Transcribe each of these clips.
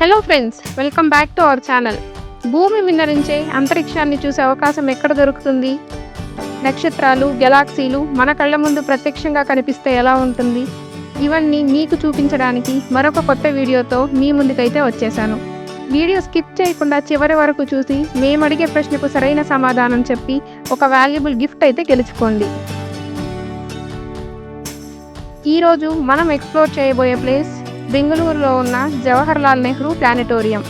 Hello friends, welcome back to our channel. భూమి మీద నుంచే అంతరిక్షాన్ని చూసే అవకాశం ఎక్కడ దొరుకుతుంది? నక్షత్రాలు, గెలాక్సీలు మన కళ్ళ ముందు ప్రత్యక్షంగా కనిపిస్తే ఎలా ఉంటుంది? ఇవన్నీ మీకు చూపించడానికి మరొక కొత్త వీడియోతో మీ ముందుకైతే వచ్చేసాను. వీడియో స్కిప్ చేయకుండా చివరి వరకు చూసి మేము అడిగే ప్రశ్నకు సరైన సమాధానం చెప్పి ఒక వాల్యుబుల్ గిఫ్ట్ అయితే గెలుచుకోండి. ఈరోజు మనం ఎక్స్ప్లోర్ చేయబోయే ప్లేస్ బెంగళూరులో ఉన్న జవహర్లాల్ నెహ్రూ ప్లానెటోరియం.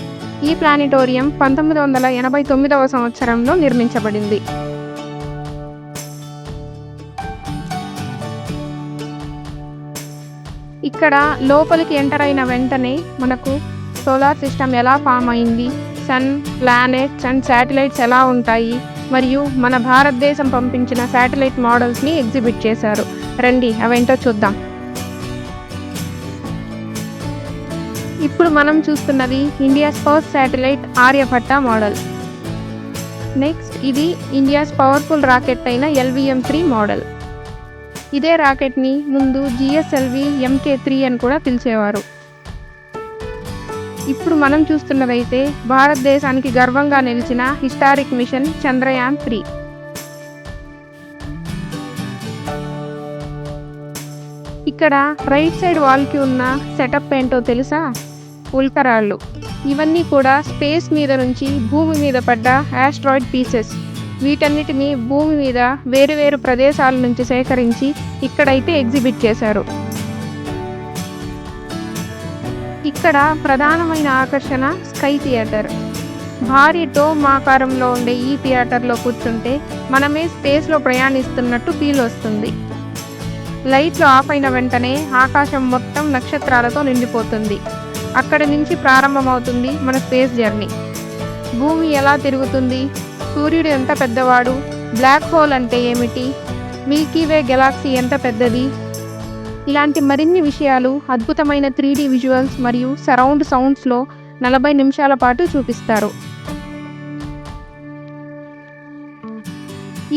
ఈ ప్లానెటోరియం 1989వ సంవత్సరంలో నిర్మించబడింది. ఇక్కడ లోపలికి ఎంటర్ అయిన వెంటనే మనకు సోలార్ సిస్టమ్ ఎలా ఫామ్ అయింది, సన్, ప్లానెట్స్ అండ్ శాటిలైట్స్ ఎలా ఉంటాయి, మరియు మన భారతదేశం పంపించిన శాటిలైట్ మోడల్స్ని ఎగ్జిబిట్ చేశారు. రండి అవేంటో చూద్దాం. ఇప్పుడు మనం చూస్తున్నది India's first satellite Aryabhata model. Next ఇది ఇండియాస్ పవర్ఫుల్ రాకెట్ అయిన LVM-3 మోడల్. ఇదే రాకెట్ని ముందు GSLV MK3 అని కూడా పిలిచేవారు. ఇప్పుడు మనం చూస్తున్నదైతే భారతదేశానికి గర్వంగా నిలిచిన హిస్టారిక్ మిషన్ చంద్రయాన్-3. ఇక్కడ రైట్ సైడ్ వాల్కి ఉన్న సెటప్ ఏంటో తెలుసా? ఉల్కరాళ్ళు. ఇవన్నీ కూడా స్పేస్ మీద నుంచి భూమి మీద పడ్డ ఆస్ట్రాయిడ్ పీసెస్. వీటన్నిటిని భూమి మీద వేరు ప్రదేశాల నుంచి సేకరించి ఇక్కడైతే ఎగ్జిబిట్ చేశారు. ఇక్కడ ప్రధానమైన ఆకర్షణ స్కై థియేటర్. భారీ డోమ్ ఆకారంలో ఉండే ఈ థియేటర్లో కూర్చుంటే మనమే స్పేస్లో ప్రయాణిస్తున్నట్టు ఫీల్ వస్తుంది. లైట్లు ఆఫ్ అయిన వెంటనే ఆకాశం మొత్తం నక్షత్రాలతో నిండిపోతుంది. అక్కడి నుంచి ప్రారంభమవుతుంది మన స్పేస్ జర్నీ. భూమి ఎలా తిరుగుతుంది, సూర్యుడు ఎంత పెద్దవాడు, బ్లాక్ హోల్ అంటే ఏమిటి, మిల్కీవే గెలాక్సీ ఎంత పెద్దది, ఇలాంటి మరిన్ని విషయాలు అద్భుతమైన 3D విజువల్స్ మరియు సరౌండ్ సౌండ్స్లో 40 నిమిషాల పాటు చూపిస్తారు.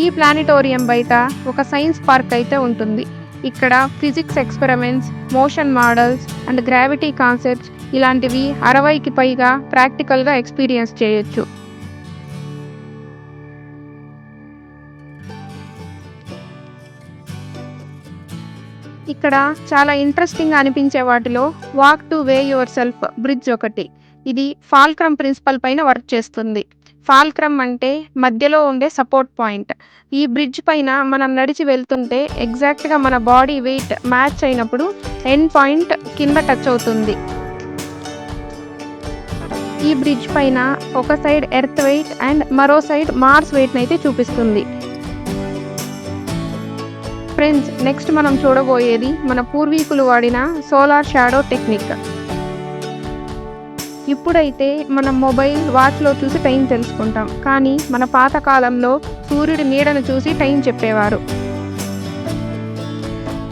ఈ ప్లానెటోరియం బయట ఒక సైన్స్ పార్క్ అయితే ఉంటుంది. ఇక్కడ physics experiments, motion models and gravity concepts ఇలాంటివి 60కి పైగా ప్రాక్టికల్గా ఎక్స్పీరియన్స్ చేయొచ్చు. ఇక్కడ చాలా ఇంట్రెస్టింగ్గా అనిపించే వాటిలో walk to way your self bridge ఒకటి. ఇది ఫాల్క్రమ్ ప్రిన్సిపల్ పైన వర్క్ చేస్తుంది. ఫాల్క్రమ్ అంటే మధ్యలో ఉండే సపోర్ట్ పాయింట్. ఈ బ్రిడ్జ్ పైన మనం నడిచి వెళ్తుంటే ఎగ్జాక్ట్గా మన బాడీ వెయిట్ మ్యాచ్ అయినప్పుడు ఎండ్ పాయింట్ కింద టచ్ అవుతుంది. ఈ బ్రిడ్జ్ పైన ఒక సైడ్ ఎర్త్ వెయిట్ అండ్ మరో సైడ్ మార్స్ వెయిట్ని అయితే చూపిస్తుంది. ఫ్రెండ్స్, నెక్స్ట్ మనం చూడబోయేది మన పూర్వీకులు వాడిన సోలార్ షాడో టెక్నిక్. ఇప్పుడైతే మనం మొబైల్, వాచ్లో చూసి టైం తెలుసుకుంటాం, కానీ మన పాతకాలంలో సూర్యుడి నీడను చూసి టైం చెప్పేవారు.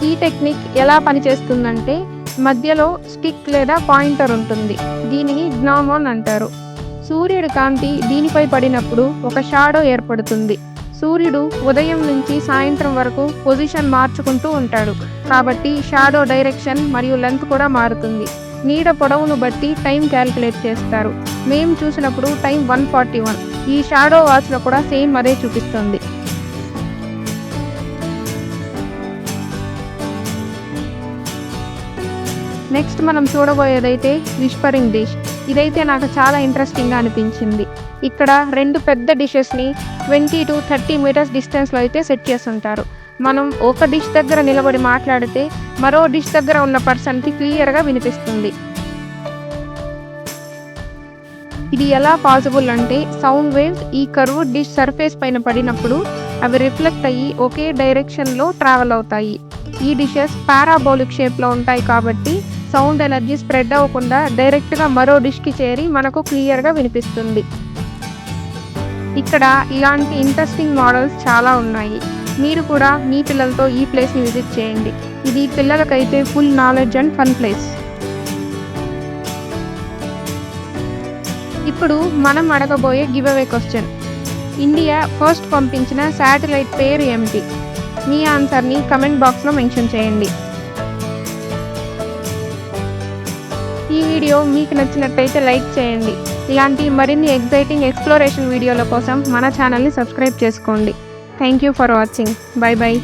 ఈ టెక్నిక్ ఎలా పనిచేస్తుందంటే మధ్యలో స్టిక్ లేదా పాయింటర్ ఉంటుంది. దీనిని గ్నామోన్ అంటారు. సూర్యుడి కాంతి దీనిపై పడినప్పుడు ఒక షాడో ఏర్పడుతుంది. సూర్యుడు ఉదయం నుంచి సాయంత్రం వరకు పొజిషన్ మార్చుకుంటూ ఉంటాడు, కాబట్టి షాడో డైరెక్షన్ మరియు లెంత్ కూడా మారుతుంది. నీడ పొడవును బట్టి టైం క్యాలిక్యులేట్ చేస్తారు. మేము చూసినప్పుడు టైం 141. ఈ షాడో వాచ్లో కూడా సేమ్ అదే చూపిస్తుంది. నెక్స్ట్ మనం చూడబోయేదైతే విస్పరింగ్ డిష్. ఇదైతే నాకు చాలా ఇంట్రెస్టింగ్గా అనిపించింది. ఇక్కడ 2 పెద్ద డిషెస్ని 20 to 30 మీటర్స్ డిస్టెన్స్లో అయితే సెట్ చేస్తుంటారు. మనం ఒక డిష్ దగ్గర నిలబడి మాట్లాడితే మరో డిష్ దగ్గర ఉన్న పర్సన్కి క్లియర్గా వినిపిస్తుంది. ఇది ఎలా పాసిబుల్ అంటే సౌండ్ వేవ్స్ ఈ కర్వ్ డిష్ సర్ఫేస్ పైన పడినప్పుడు అవి రిఫ్లెక్ట్ అయ్యి ఒకే డైరెక్షన్లో ట్రావెల్ అవుతాయి. ఈ డిషెస్ పారాబోలిక్ షేప్లో ఉంటాయి కాబట్టి సౌండ్ ఎనర్జీ స్ప్రెడ్ అవ్వకుండా డైరెక్ట్గా మరో డిష్కి చేరి మనకు క్లియర్గా వినిపిస్తుంది. ఇక్కడ ఇలాంటి ఇంట్రెస్టింగ్ మోడల్స్ చాలా ఉన్నాయి. మీరు కూడా మీ పిల్లలతో ఈ ప్లేస్ని విజిట్ చేయండి. ఇది పిల్లలకైతే full knowledge and fun place. ఇప్పుడు మనం అడగబోయే give away question: India first పంపించిన శాటిలైట్ పేరు ఏమిటి? మీ ఆన్సర్ని కమెంట్ బాక్స్లో మెన్షన్ చేయండి. ఈ వీడియో మీకు నచ్చినట్టయితే లైక్ చేయండి. ఇలాంటి మరిన్ని ఎక్సైటింగ్ ఎక్స్‌ప్లోరేషన్ వీడియోల కోసం మన ఛానల్‌ని సబ్స్క్రైబ్ చేసుకోండి. Thank you for watching. By by.